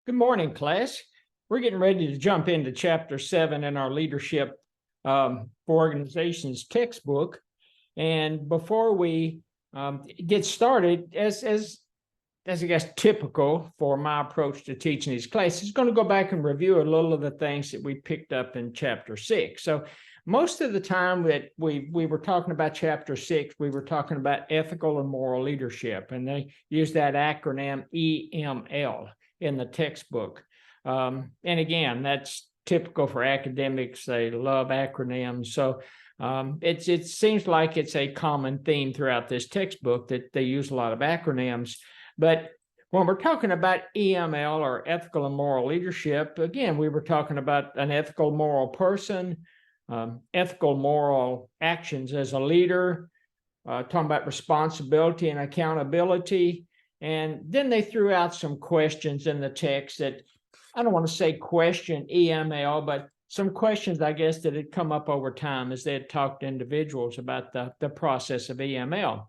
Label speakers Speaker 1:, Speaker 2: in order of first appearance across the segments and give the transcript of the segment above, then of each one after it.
Speaker 1: Good morning, class. We're getting ready to jump into Chapter 7 in our Leadership for Organizations textbook. And before we get started, as I guess typical for my approach to teaching these classes, going to go back and review a little of the things that we picked up in Chapter 6. So most of the time that we were talking about Chapter 6, we were talking about ethical and moral leadership, and they use that acronym EML in the textbook. And again, that's typical for academics. They love acronyms. So it seems like it's a common theme throughout this textbook that they use a lot of acronyms. But when we're talking about EML, or ethical and moral leadership, again, we were talking about an ethical, moral person, ethical, moral actions as a leader, talking about responsibility and accountability. And then they threw out some questions in the text that, I don't want to say question EML, but some questions, I guess, that had come up over time as they had talked to individuals about the process of EML.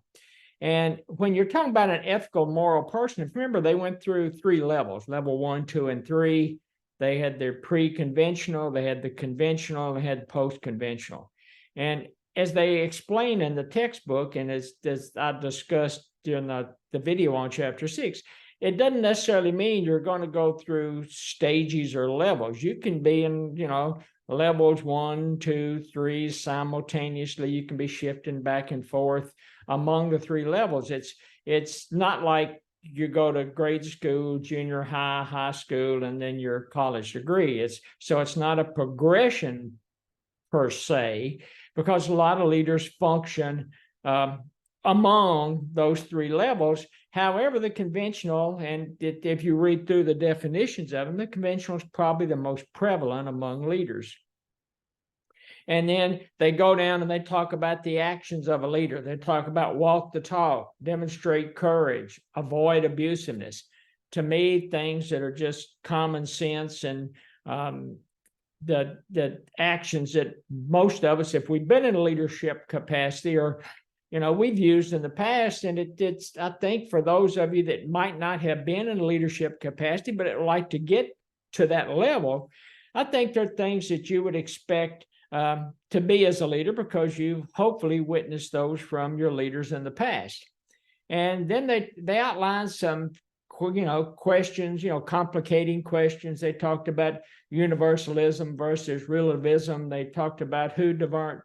Speaker 1: And when you're talking about an ethical, moral person, remember, they went through 3 levels, level 1, 2, and 3. They had their pre-conventional, they had the conventional, they had post-conventional. And as they explain in the textbook, and as I discussed during the video on Chapter 6, it doesn't necessarily mean you're going to go through stages or levels. You can be in, levels 1, 2, 3 simultaneously. You can be shifting back and forth among the 3 levels. It's not like you go to grade school, junior high, high school, and then your college degree. It's not a progression per se, because a lot of leaders function among those 3 levels. However, the conventional, and if you read through the definitions of them, the conventional is probably the most prevalent among leaders. And then they go down and they talk about the actions of a leader. They talk about walk the talk, demonstrate courage, avoid abusiveness. To me, things that are just common sense, and the actions that most of us, if we've been in a leadership capacity, or we've used in the past. And it's, I think, for those of you that might not have been in a leadership capacity, but would like to get to that level, I think there are things that you would expect to be as a leader, because you've hopefully witnessed those from your leaders in the past. And then they outline some questions, complicating questions. They talked about universalism versus relativism. They talked about who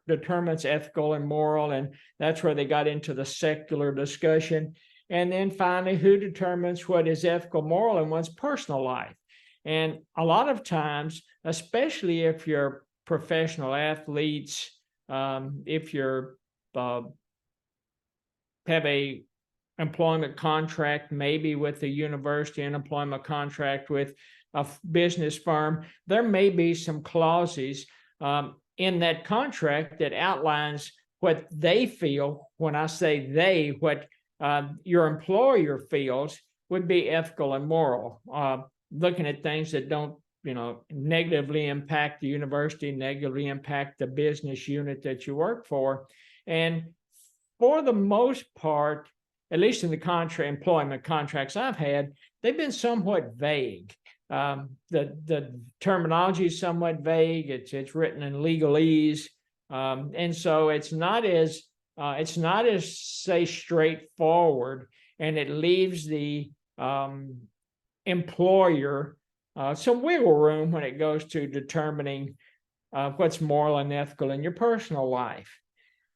Speaker 1: determines ethical and moral, and that's where they got into the secular discussion. And then finally, who determines what is ethical, moral in one's personal life. And a lot of times, especially if you're professional athletes, if you're have a employment contract, maybe with a university, an employment contract with a business firm, there may be some clauses in that contract that outlines what they feel. When I say they, what your employer feels would be ethical and moral, looking at things that don't negatively impact the university, negatively impact the business unit that you work for. And for the most part, at least in the employment contracts I've had, they've been somewhat vague. The terminology is somewhat vague. It's written in legalese, and so it's not as say straightforward, and it leaves the employer some wiggle room when it goes to determining what's moral and ethical in your personal life.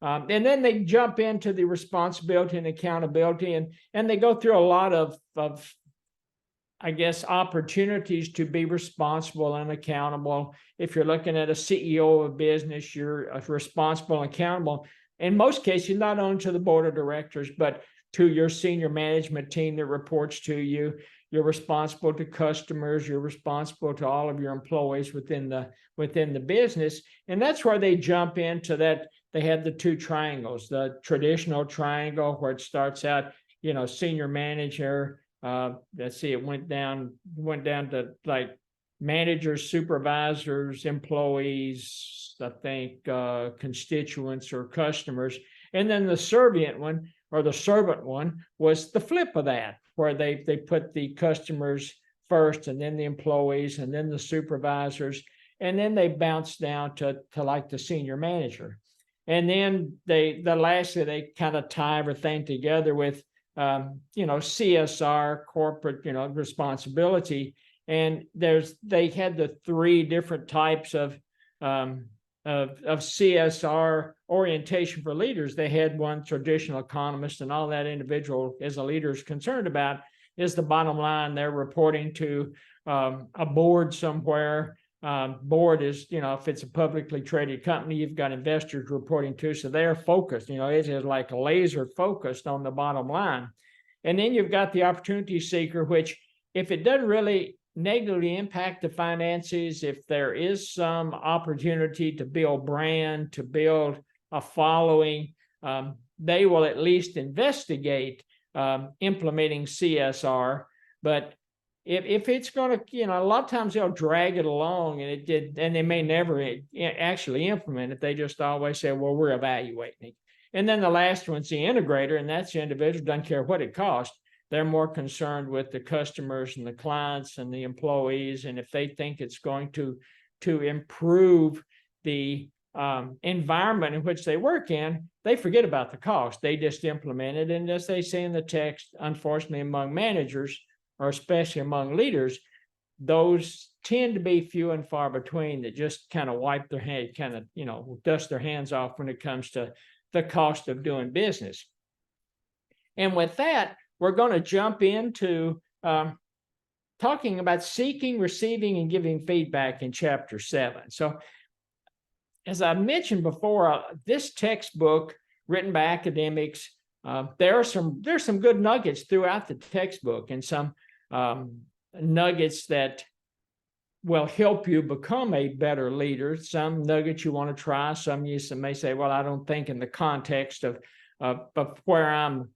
Speaker 1: And then they jump into the responsibility and accountability, and they go through a lot of I guess, opportunities to be responsible and accountable. If you're looking at a CEO of a business, you're responsible and accountable, in most cases, not only to the board of directors, but to your senior management team that reports to you. You're responsible to customers. You're responsible to all of your employees within the business. And that's where they jump into that. They have the 2 triangles, the traditional triangle where it starts out, senior manager. Let's see, it went down to like managers, supervisors, employees, I think, constituents or customers. And then the servant one was the flip of that, where they put the customers first, and then the employees, and then the supervisors, and then they bounce down to like the senior manager. And then lastly, they kind of tie everything together with, CSR, corporate, responsibility. And they had the three different types of CSR orientation for leaders. They had one traditional economist, and all that individual as a leader is concerned about is the bottom line. They're reporting to a board somewhere. Board is, if it's a publicly traded company, you've got investors reporting to, so they're focused, it is like laser focused on the bottom line. And then you've got the opportunity seeker, which if it doesn't really negatively impact the finances, if there is some opportunity to build brand, to build a following, they will at least investigate implementing CSR. But if it's going to, a lot of times they'll drag it along, and they may never actually implement it. They just always say, well, we're evaluating. And then the last one's the integrator, and that's the individual, doesn't care what it costs. They're more concerned with the customers and the clients and the employees. And if they think it's going to improve the environment in which they work in, they forget about the cost. They just implement it. And as they say in the text, unfortunately, among managers, or especially among leaders, those tend to be few and far between that just kind of wipe their head, kind of, dust their hands off when it comes to the cost of doing business. And with that, we're going to jump into talking about seeking, receiving, and giving feedback in chapter 7. So as I mentioned before, this textbook written by academics, there's some good nuggets throughout the textbook, and some nuggets that will help you become a better leader. Some nuggets you want to try. Some you may say, well, I don't think in the context of where I'm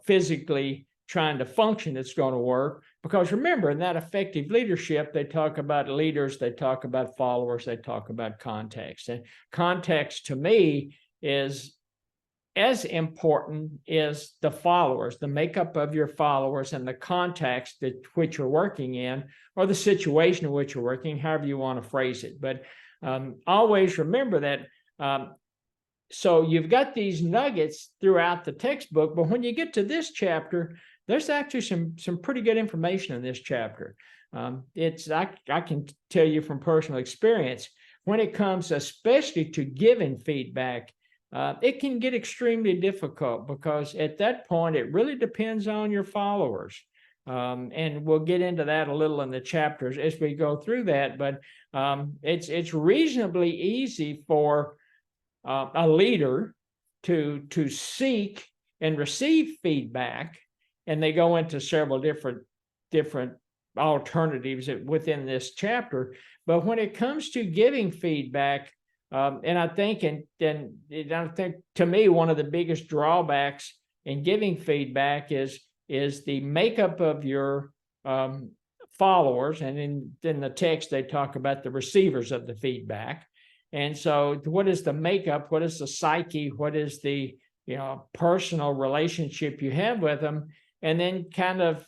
Speaker 1: physically trying to function, it's going to work. Because remember, in that effective leadership, they talk about leaders, they talk about followers, they talk about context. And context to me is as important as the followers, the makeup of your followers, and the context that which you're working in, or the situation in which you're working, however you want to phrase it. But always remember that. So you've got these nuggets throughout the textbook, but when you get to this chapter, there's actually some pretty good information in this chapter. I can tell you from personal experience, when it comes especially to giving feedback, it can get extremely difficult, because at that point, it really depends on your followers. And we'll get into that a little in the chapters as we go through that. But it's reasonably easy for a leader to seek and receive feedback, and they go into several different alternatives within this chapter. But when it comes to giving feedback, and I think to me, one of the biggest drawbacks in giving feedback is the makeup of your followers. And in the text, they talk about the receivers of the feedback. And so what is the makeup? What is the psyche? What is the personal relationship you have with them? And then kind of,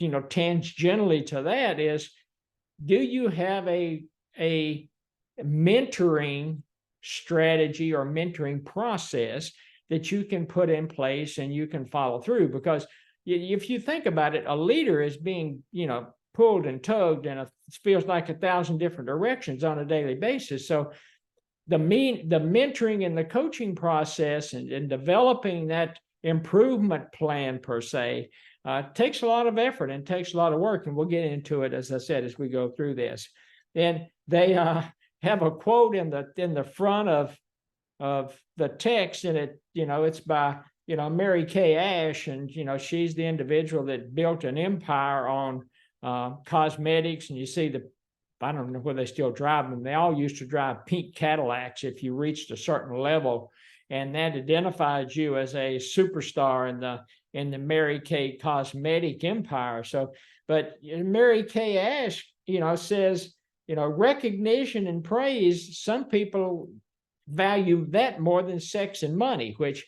Speaker 1: tangentially to that is, do you have a mentoring strategy or mentoring process that you can put in place and you can follow through? Because if you think about it, a leader is being, pulled and tugged, and it feels like 1,000 different directions on a daily basis. So the mentoring and the coaching process and developing that improvement plan per se takes a lot of effort and takes a lot of work. And we'll get into it, as I said, as we go through this. And they have a quote in the front of the text, and it's by Mary Kay Ash, and she's the individual that built an empire on cosmetics. And you see I don't know whether they still drive them. They all used to drive pink Cadillacs if you reached a certain level, and that identified you as a superstar in the Mary Kay cosmetic empire. So, but Mary Kay Ash, says, recognition and praise, some people value that more than sex and money, which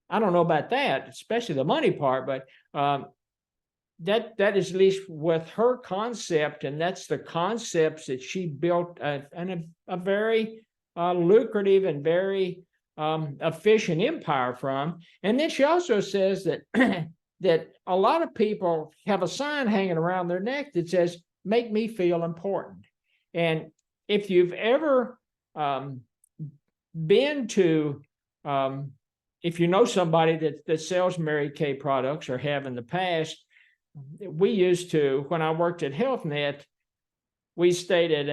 Speaker 1: I don't know about that, especially the money part, but that is at least with her concept, and that's the concepts that she built a very lucrative and very efficient empire from. And then she also says that that a lot of people have a sign hanging around their neck that says, "Make me feel important." And if you've ever been to, if you know somebody that sells Mary Kay products or have in the past, we used to, when I worked at HealthNet, we stayed at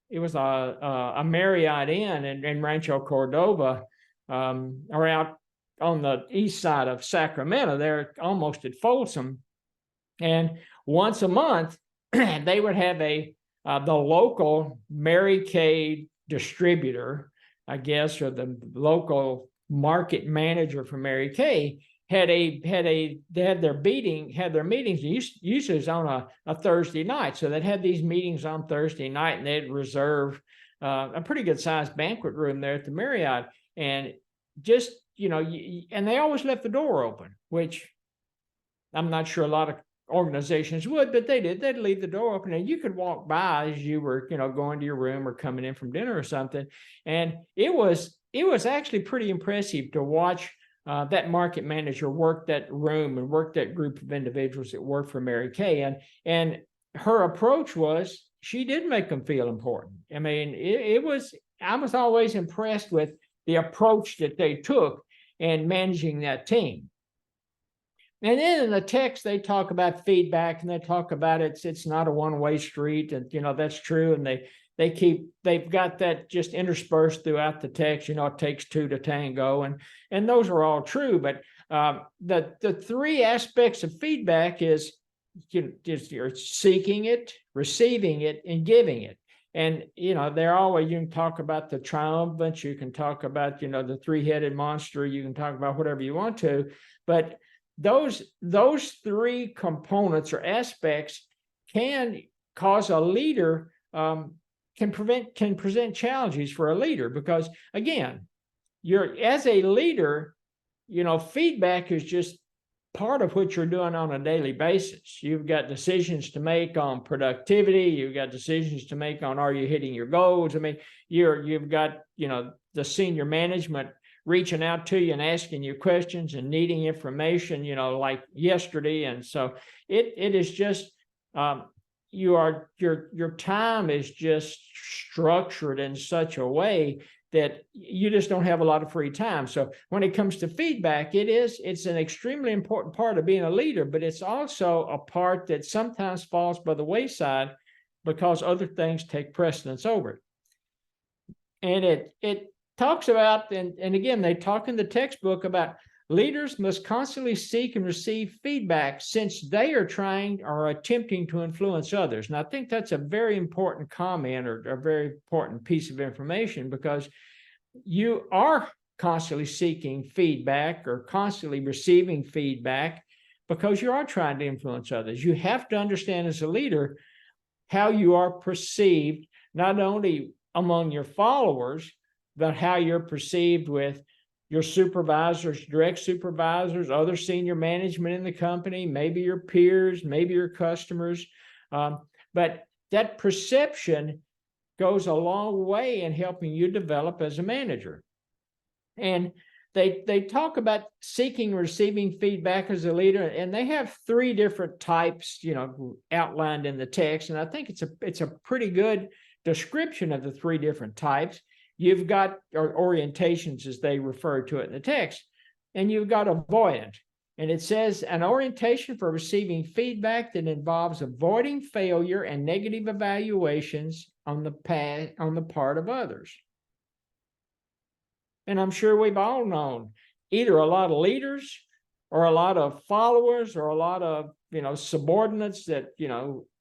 Speaker 1: it was a Marriott Inn in Rancho Cordova, or out on the east side of Sacramento, there almost at Folsom. And once a month, they would have the local Mary Kay distributor, I guess, or the local market manager for Mary Kay they had their meetings usually it's on a Thursday night. So they'd have these meetings on Thursday night, and they'd reserve a pretty good sized banquet room there at the Marriott. And just, and they always left the door open, which I'm not sure a lot of organizations would, but they did. They'd leave the door open, and you could walk by as you were, going to your room or coming in from dinner or something. And it was actually pretty impressive to watch that market manager work that room and work that group of individuals that work for Mary Kay. And her approach was, she did make them feel important. I mean, I was always impressed with the approach that they took in managing that team. And then in the text, they talk about feedback, and they talk about it's not a one-way street, and that's true. And they've got that just interspersed throughout the text. It takes two to tango, and those are all true. But the three aspects of feedback is you're seeking it, receiving it, and giving it. And they're always, you can talk about the triumvirate, you can talk about the three-headed monster, you can talk about whatever you want to, but those three components or aspects can cause a leader, can present challenges for a leader, because again, as a leader, feedback is just part of what you're doing on a daily basis. You've got decisions to make on productivity. You've got decisions to make on, are you hitting your goals? I mean, you've got, the senior management reaching out to you and asking you questions and needing information, like yesterday. And so it is just, your time is just structured in such a way that you just don't have a lot of free time. So when it comes to feedback, it's an extremely important part of being a leader, but it's also a part that sometimes falls by the wayside because other things take precedence over it. And it talks about, and again, they talk in the textbook about leaders must constantly seek and receive feedback since they are trying or attempting to influence others. And I think that's a very important comment, or a very important piece of information, because you are constantly seeking feedback or constantly receiving feedback because you are trying to influence others. You have to understand as a leader how you are perceived, not only among your followers, but how you're perceived with your supervisors, direct supervisors, other senior management in the company, maybe your peers, maybe your customers. But that perception goes a long way in helping you develop as a manager. And they talk about seeking and receiving feedback as a leader, and they have three different types, outlined in the text. And I think it's a pretty good description of the three different types. You've got orientations, as they refer to it in the text, and you've got avoidant. And it says an orientation for receiving feedback that involves avoiding failure and negative evaluations on the part of others. And I'm sure we've all known either a lot of leaders or a lot of followers or a lot of, subordinates that,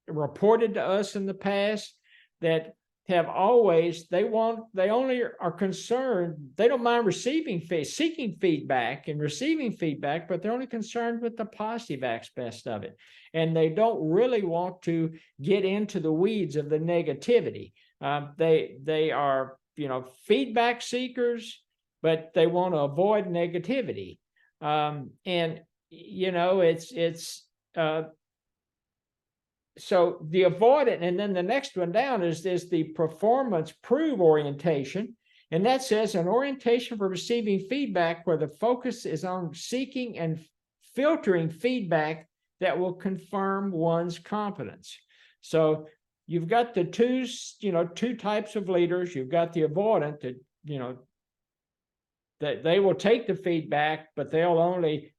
Speaker 1: reported to us in the past that have always, they only are concerned, they don't mind seeking feedback and receiving feedback, but they're only concerned with the positive aspects of it. And they don't really want to get into the weeds of the negativity. They are, feedback seekers, but they want to avoid negativity. And, it's so the avoidant, and then the next one down is the performance prove orientation. And that says an orientation for receiving feedback where the focus is on seeking and filtering feedback that will confirm one's competence. So you've got the two types of leaders. You've got the avoidant that, that they will take the feedback, but they only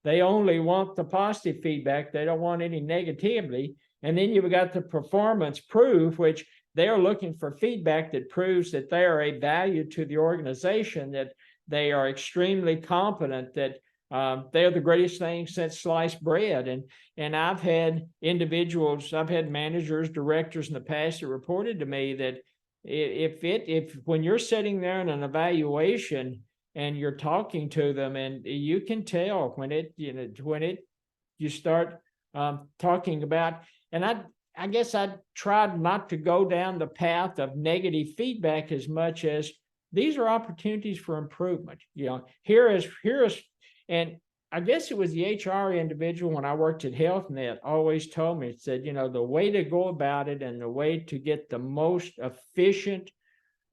Speaker 1: want the positive feedback. They don't want any negativity. And then you've got the performance proof, which they are looking for feedback that proves that they are a value to the organization, that they are extremely competent, that they're the greatest thing since sliced bread. And I've had individuals, I've had managers, directors in the past that reported to me that if when you're sitting there in an evaluation and you're talking to them, and you can tell when you start talking about, and I guess I tried not to go down the path of negative feedback as much as these are opportunities for improvement. Here is, and I guess it was the HR individual when I worked at HealthNet always told me, it said, the way to go about it and the way to get the most efficient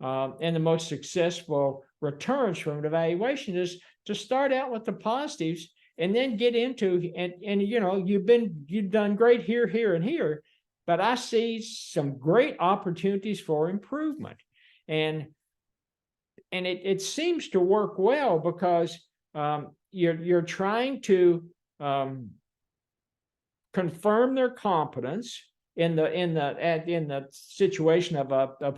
Speaker 1: and the most successful returns from an evaluation is to start out with the positives and then get into, and you've done great here, here, and here, but I see some great opportunities for improvement. And it seems to work well because you're trying to confirm their competence in the situation of a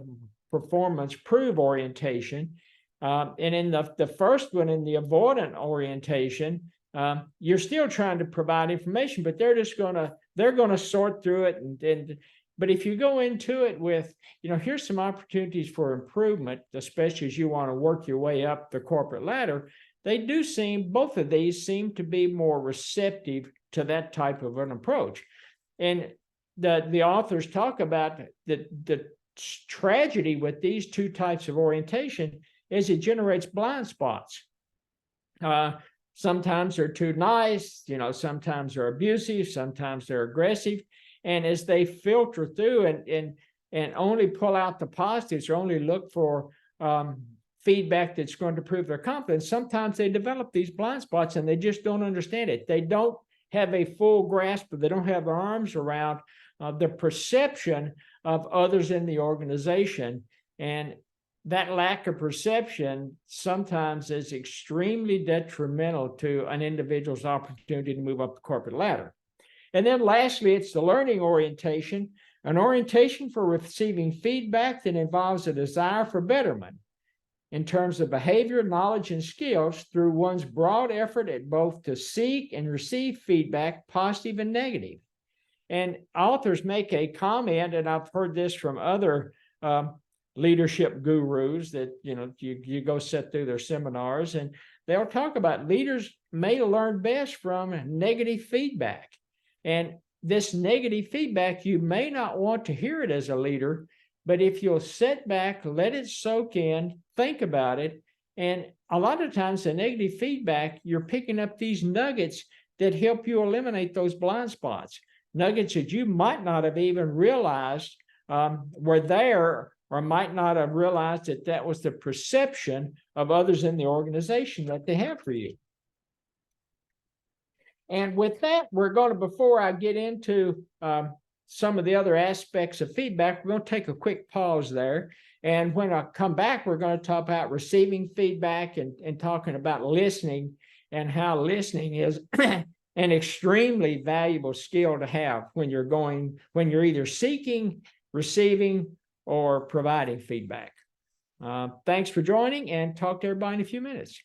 Speaker 1: performance prove orientation, and in the first one, in the avoidant orientation, you're still trying to provide information, but they're going to sort through it. But if you go into it with, here's some opportunities for improvement, especially as you want to work your way up the corporate ladder, both of these seem to be more receptive to that type of an approach. And the authors talk about the tragedy with these two types of orientation is it generates blind spots. Sometimes they're too nice, sometimes they're abusive, sometimes they're aggressive. And as they filter through and only pull out the positives or only look for feedback that's going to prove their competence, sometimes they develop these blind spots and they just don't understand it. They don't have a full grasp, but they don't have their arms around the perception of others in the organization. And that lack of perception sometimes is extremely detrimental to an individual's opportunity to move up the corporate ladder. And then lastly, it's the learning orientation, an orientation for receiving feedback that involves a desire for betterment in terms of behavior, knowledge, and skills through one's broad effort at both to seek and receive feedback, positive and negative. And authors make a comment, and I've heard this from other leadership gurus that, you go sit through their seminars, and they'll talk about leaders may learn best from negative feedback. And this negative feedback, you may not want to hear it as a leader, but if you'll sit back, let it soak in, think about it, and a lot of times the negative feedback, you're picking up these nuggets that help you eliminate those blind spots, nuggets that you might not have even realized were there, or might not have realized that was the perception of others in the organization that they have for you. And with that, we're going to, before I get into some of the other aspects of feedback, we're going to take a quick pause there. And when I come back, we're going to talk about receiving feedback and talking about listening and how listening is an extremely valuable skill to have when you're either seeking, receiving, or providing feedback. Thanks for joining, and talk to everybody in a few minutes.